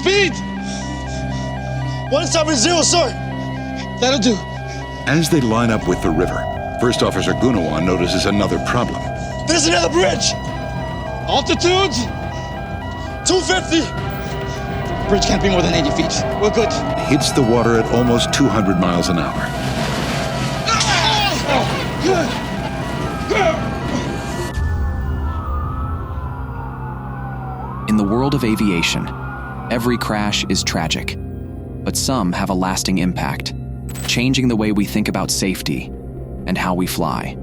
Speed! 170, sir. That'll do. As they line up with the river, First Officer Gunawan notices another problem. There's another bridge. Altitude? 250. Bridge can't be more than 80 feet. We're good. Hits the water at almost 200 miles an hour. In the world of aviation, every crash is tragic, but some have a lasting impact, changing the way we think about safety and how we fly.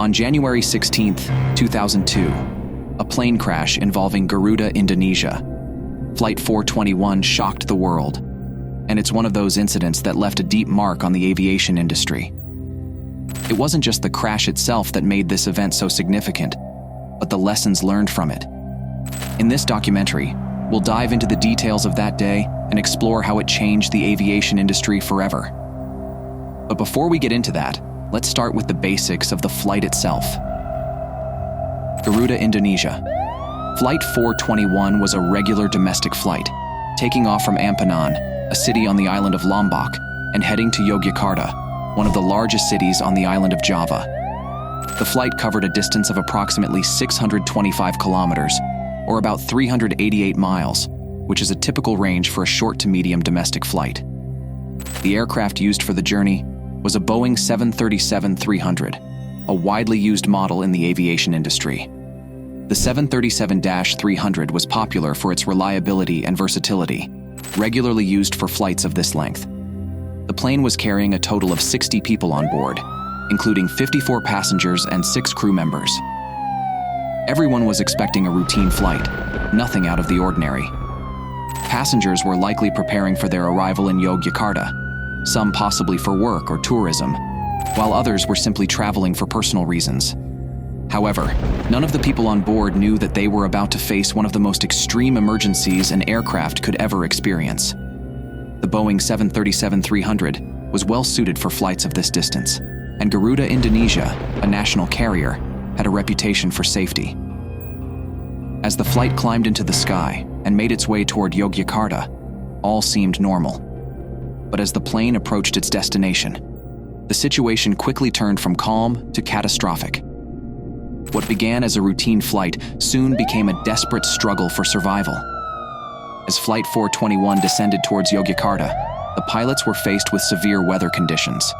On January 16, 2002, a plane crash involving Garuda Indonesia, Flight 421, shocked the world, and it's one of those incidents that left a deep mark on the aviation industry. It wasn't just the crash itself that made this event so significant, but the lessons learned from it. In this documentary, we'll dive into the details of that day and explore how it changed the aviation industry forever. But before we get into that, let's start with the basics of the flight itself. Garuda Indonesia. Flight 421 was a regular domestic flight, taking off from Ampenan, a city on the island of Lombok, and heading to Yogyakarta, one of the largest cities on the island of Java. The flight covered a distance of approximately 625 kilometers, or about 388 miles, which is a typical range for a short to medium domestic flight. The aircraft used for the journey was a Boeing 737-300, a widely used model in the aviation industry. The 737-300 was popular for its reliability and versatility, regularly used for flights of this length. The plane was carrying a total of 60 people on board, including 54 passengers and 6 crew members. Everyone was expecting a routine flight, nothing out of the ordinary. Passengers were likely preparing for their arrival in Yogyakarta, some possibly for work or tourism, while others were simply traveling for personal reasons. However, none of the people on board knew that they were about to face one of the most extreme emergencies an aircraft could ever experience. The Boeing 737-300 was well suited for flights of this distance, and Garuda Indonesia, a national carrier, had a reputation for safety. As the flight climbed into the sky and made its way toward Yogyakarta, all seemed normal. But as the plane approached its destination, the situation quickly turned from calm to catastrophic. What began as a routine flight soon became a desperate struggle for survival. As Flight 421 descended towards Yogyakarta, the pilots were faced with severe weather conditions.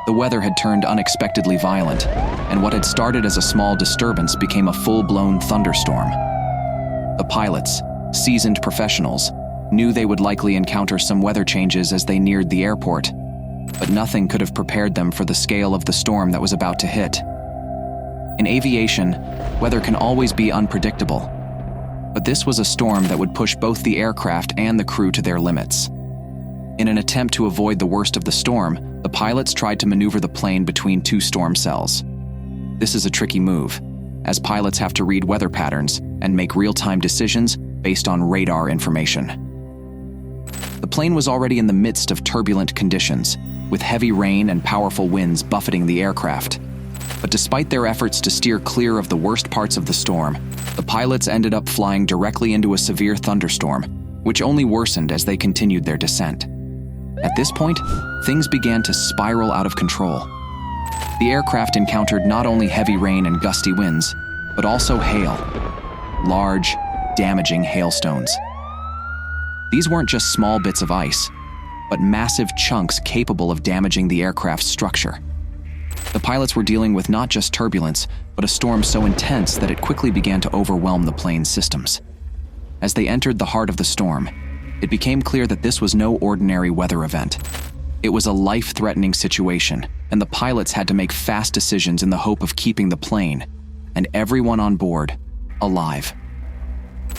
The weather had turned unexpectedly violent, and what had started as a small disturbance became a full-blown thunderstorm. The pilots, seasoned professionals, knew they would likely encounter some weather changes as they neared the airport, but nothing could have prepared them for the scale of the storm that was about to hit. In aviation, weather can always be unpredictable, but this was a storm that would push both the aircraft and the crew to their limits. In an attempt to avoid the worst of the storm, the pilots tried to maneuver the plane between 2 storm cells. This is a tricky move, as pilots have to read weather patterns and make real-time decisions based on radar information. The plane was already in the midst of turbulent conditions, with heavy rain and powerful winds buffeting the aircraft. But despite their efforts to steer clear of the worst parts of the storm, the pilots ended up flying directly into a severe thunderstorm, which only worsened as they continued their descent. At this point, things began to spiral out of control. The aircraft encountered not only heavy rain and gusty winds, but also hail. Large, damaging hailstones. These weren't just small bits of ice, but massive chunks capable of damaging the aircraft's structure. The pilots were dealing with not just turbulence, but a storm so intense that it quickly began to overwhelm the plane's systems. As they entered the heart of the storm, it became clear that this was no ordinary weather event. It was a life-threatening situation, and the pilots had to make fast decisions in the hope of keeping the plane, and everyone on board, alive.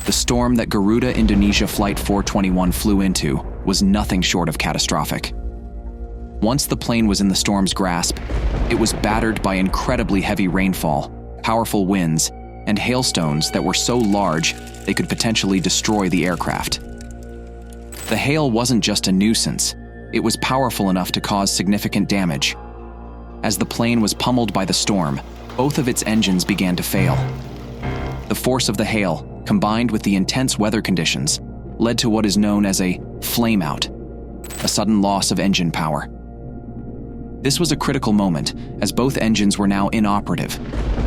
The storm that Garuda Indonesia Flight 421 flew into was nothing short of catastrophic. Once the plane was in the storm's grasp, it was battered by incredibly heavy rainfall, powerful winds, and hailstones that were so large they could potentially destroy the aircraft. The hail wasn't just a nuisance, it was powerful enough to cause significant damage. As the plane was pummeled by the storm, both of its engines began to fail. The force of the hail, combined with the intense weather conditions, led to what is known as a flameout, a sudden loss of engine power. This was a critical moment, as both engines were now inoperative,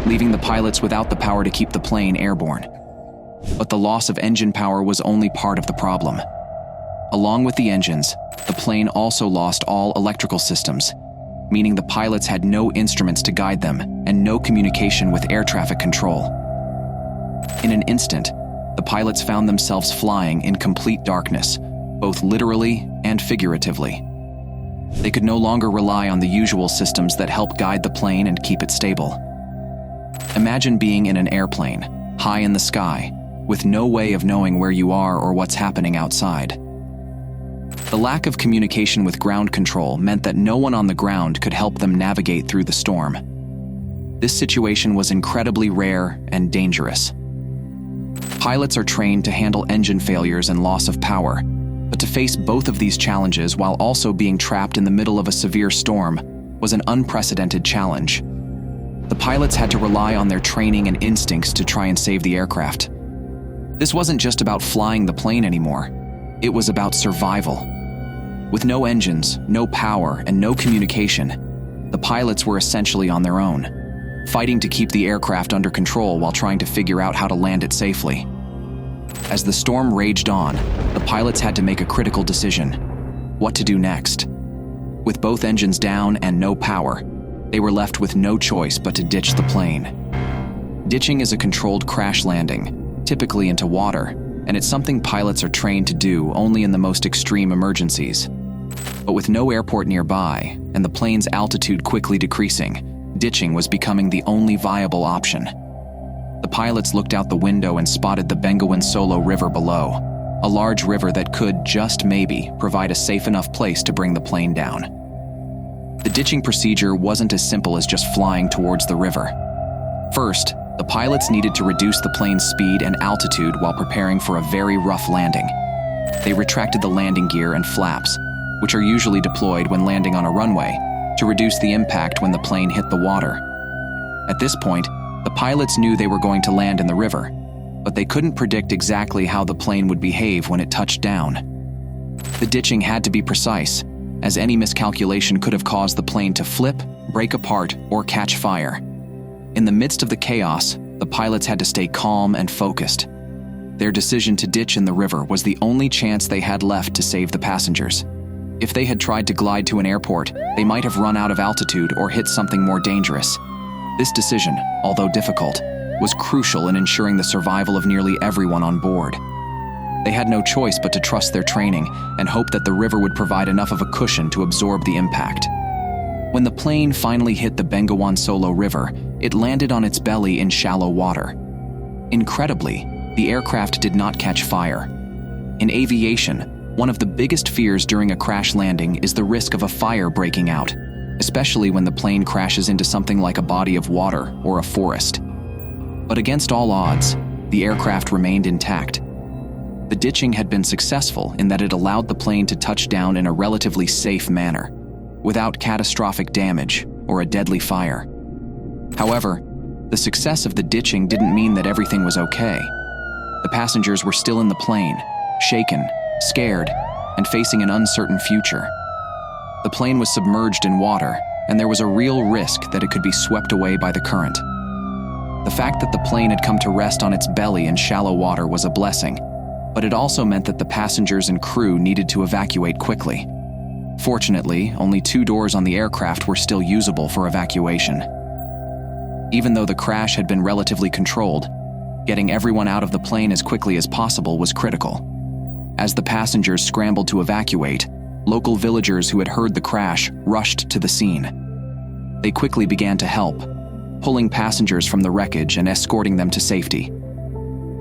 leaving the pilots without the power to keep the plane airborne. But the loss of engine power was only part of the problem. Along with the engines, the plane also lost all electrical systems, meaning the pilots had no instruments to guide them and no communication with air traffic control. In an instant, the pilots found themselves flying in complete darkness, both literally and figuratively. They could no longer rely on the usual systems that help guide the plane and keep it stable. Imagine being in an airplane, high in the sky, with no way of knowing where you are or what's happening outside. The lack of communication with ground control meant that no one on the ground could help them navigate through the storm. This situation was incredibly rare and dangerous. Pilots are trained to handle engine failures and loss of power, but to face both of these challenges while also being trapped in the middle of a severe storm was an unprecedented challenge. The pilots had to rely on their training and instincts to try and save the aircraft. This wasn't just about flying the plane anymore. It was about survival. With no engines, no power, and no communication, the pilots were essentially on their own, fighting to keep the aircraft under control while trying to figure out how to land it safely. As the storm raged on, the pilots had to make a critical decision: what to do next. With both engines down and no power, they were left with no choice but to ditch the plane. Ditching is a controlled crash landing, typically into water, and it's something pilots are trained to do only in the most extreme emergencies. But with no airport nearby, and the plane's altitude quickly decreasing, ditching was becoming the only viable option. The pilots looked out the window and spotted the Bengawan Solo River below, a large river that could, just maybe, provide a safe enough place to bring the plane down. The ditching procedure wasn't as simple as just flying towards the river. First, the pilots needed to reduce the plane's speed and altitude while preparing for a very rough landing. They retracted the landing gear and flaps, which are usually deployed when landing on a runway, to reduce the impact when the plane hit the water. At this point, the pilots knew they were going to land in the river, but they couldn't predict exactly how the plane would behave when it touched down. The ditching had to be precise, as any miscalculation could have caused the plane to flip, break apart, or catch fire. In the midst of the chaos, the pilots had to stay calm and focused. Their decision to ditch in the river was the only chance they had left to save the passengers. If they had tried to glide to an airport, they might have run out of altitude or hit something more dangerous. This decision, although difficult, was crucial in ensuring the survival of nearly everyone on board. They had no choice but to trust their training and hope that the river would provide enough of a cushion to absorb the impact. When the plane finally hit the Bengawan Solo River, it landed on its belly in shallow water. Incredibly, the aircraft did not catch fire. In aviation, one of the biggest fears during a crash landing is the risk of a fire breaking out, especially when the plane crashes into something like a body of water or a forest. But against all odds, the aircraft remained intact. The ditching had been successful in that it allowed the plane to touch down in a relatively safe manner, without catastrophic damage or a deadly fire. However, the success of the ditching didn't mean that everything was okay. The passengers were still in the plane, shaken, scared, and facing an uncertain future. The plane was submerged in water, and there was a real risk that it could be swept away by the current. The fact that the plane had come to rest on its belly in shallow water was a blessing, but it also meant that the passengers and crew needed to evacuate quickly. Fortunately, only 2 doors on the aircraft were still usable for evacuation. Even though the crash had been relatively controlled, getting everyone out of the plane as quickly as possible was critical. As the passengers scrambled to evacuate, local villagers who had heard the crash rushed to the scene. They quickly began to help, pulling passengers from the wreckage and escorting them to safety.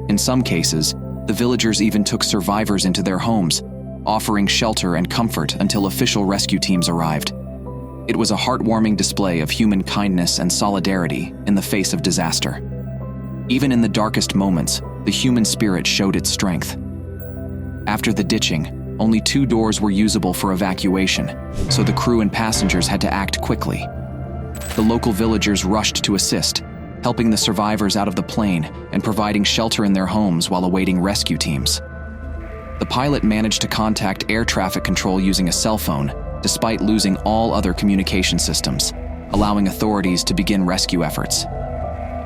In some cases, the villagers even took survivors into their homes, offering shelter and comfort until official rescue teams arrived. It was a heartwarming display of human kindness and solidarity in the face of disaster. Even in the darkest moments, the human spirit showed its strength. After the ditching, only 2 doors were usable for evacuation, so the crew and passengers had to act quickly. The local villagers rushed to assist, helping the survivors out of the plane and providing shelter in their homes while awaiting rescue teams. The pilot managed to contact air traffic control using a cell phone, despite losing all other communication systems, allowing authorities to begin rescue efforts.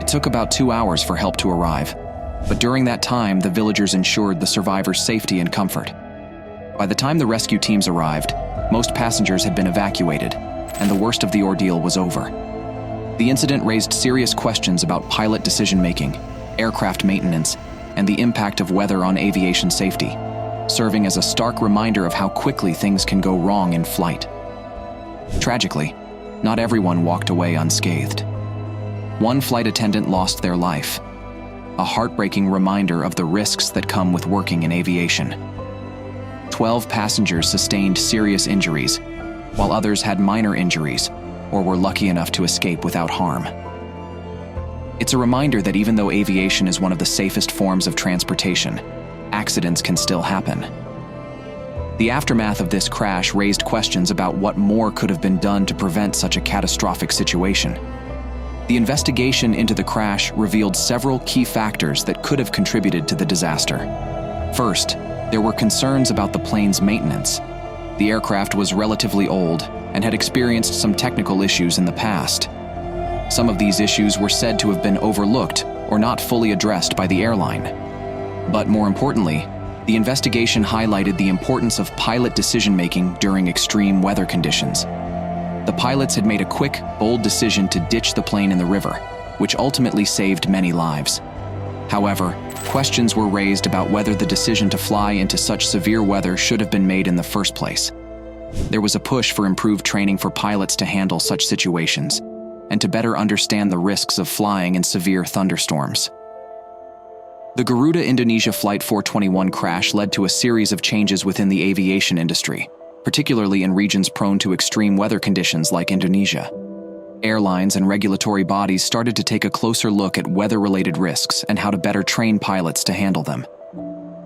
It took about 2 hours for help to arrive, but during that time, the villagers ensured the survivors' safety and comfort. By the time the rescue teams arrived, most passengers had been evacuated, and the worst of the ordeal was over. The incident raised serious questions about pilot decision-making, aircraft maintenance, and the impact of weather on aviation safety, serving as a stark reminder of how quickly things can go wrong in flight. Tragically, not everyone walked away unscathed. One flight attendant lost their life, a heartbreaking reminder of the risks that come with working in aviation. 12 passengers sustained serious injuries, while others had minor injuries or were lucky enough to escape without harm. It's a reminder that even though aviation is one of the safest forms of transportation, accidents can still happen. The aftermath of this crash raised questions about what more could have been done to prevent such a catastrophic situation. The investigation into the crash revealed several key factors that could have contributed to the disaster. First, there were concerns about the plane's maintenance. The aircraft was relatively old and had experienced some technical issues in the past. Some of these issues were said to have been overlooked or not fully addressed by the airline. But more importantly, the investigation highlighted the importance of pilot decision-making during extreme weather conditions. The pilots had made a quick, bold decision to ditch the plane in the river, which ultimately saved many lives. However, questions were raised about whether the decision to fly into such severe weather should have been made in the first place. There was a push for improved training for pilots to handle such situations and to better understand the risks of flying in severe thunderstorms. The Garuda Indonesia Flight 421 crash led to a series of changes within the aviation industry, particularly in regions prone to extreme weather conditions like Indonesia. Airlines and regulatory bodies started to take a closer look at weather-related risks and how to better train pilots to handle them.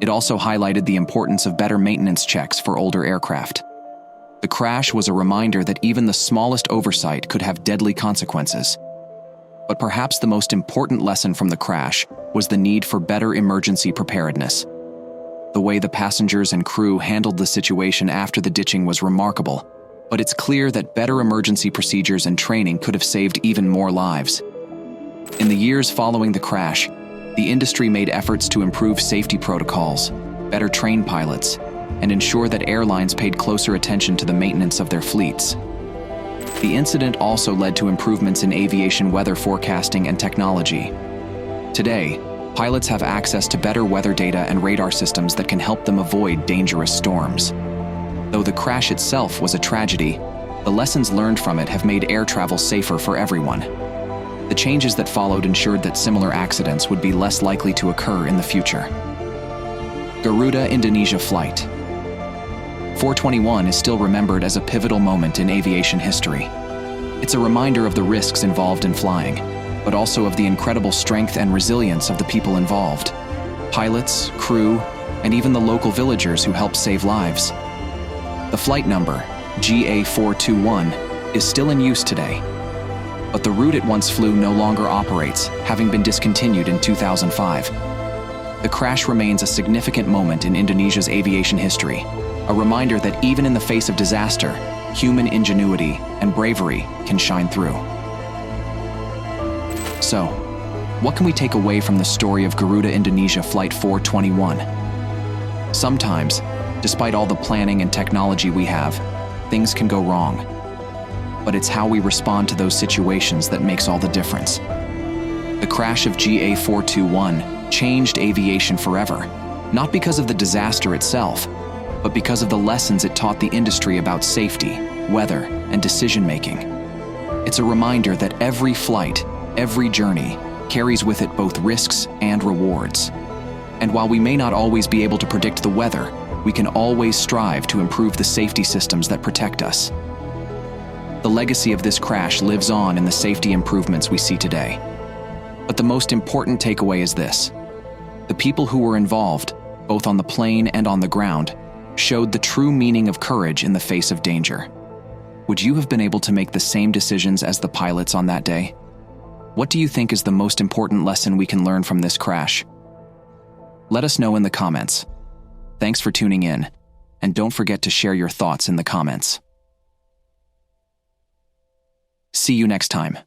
It also highlighted the importance of better maintenance checks for older aircraft. The crash was a reminder that even the smallest oversight could have deadly consequences. But perhaps the most important lesson from the crash was the need for better emergency preparedness. The way the passengers and crew handled the situation after the ditching was remarkable, but it's clear that better emergency procedures and training could have saved even more lives. In the years following the crash, the industry made efforts to improve safety protocols, better train pilots, and ensure that airlines paid closer attention to the maintenance of their fleets. The incident also led to improvements in aviation weather forecasting and technology. Today, pilots have access to better weather data and radar systems that can help them avoid dangerous storms. Though the crash itself was a tragedy, the lessons learned from it have made air travel safer for everyone. The changes that followed ensured that similar accidents would be less likely to occur in the future. Garuda Indonesia Flight 421 is still remembered as a pivotal moment in aviation history. It's a reminder of the risks involved in flying, but also of the incredible strength and resilience of the people involved: pilots, crew, and even the local villagers who helped save lives. The flight number, GA421, is still in use today, but the route it once flew no longer operates, having been discontinued in 2005. The crash remains a significant moment in Indonesia's aviation history, a reminder that even in the face of disaster, human ingenuity and bravery can shine through. So, what can we take away from the story of Garuda Indonesia Flight 421? Sometimes, despite all the planning and technology we have, things can go wrong. But it's how we respond to those situations that makes all the difference. The crash of GA421 changed aviation forever, not because of the disaster itself, but because of the lessons it taught the industry about safety, weather, and decision-making. It's a reminder that every flight, every journey, carries with it both risks and rewards. And while we may not always be able to predict the weather, we can always strive to improve the safety systems that protect us. The legacy of this crash lives on in the safety improvements we see today. But the most important takeaway is this: the people who were involved, both on the plane and on the ground, showed the true meaning of courage in the face of danger. Would you have been able to make the same decisions as the pilots on that day? What do you think is the most important lesson we can learn from this crash? Let us know in the comments. Thanks for tuning in, and don't forget to share your thoughts in the comments. See you next time.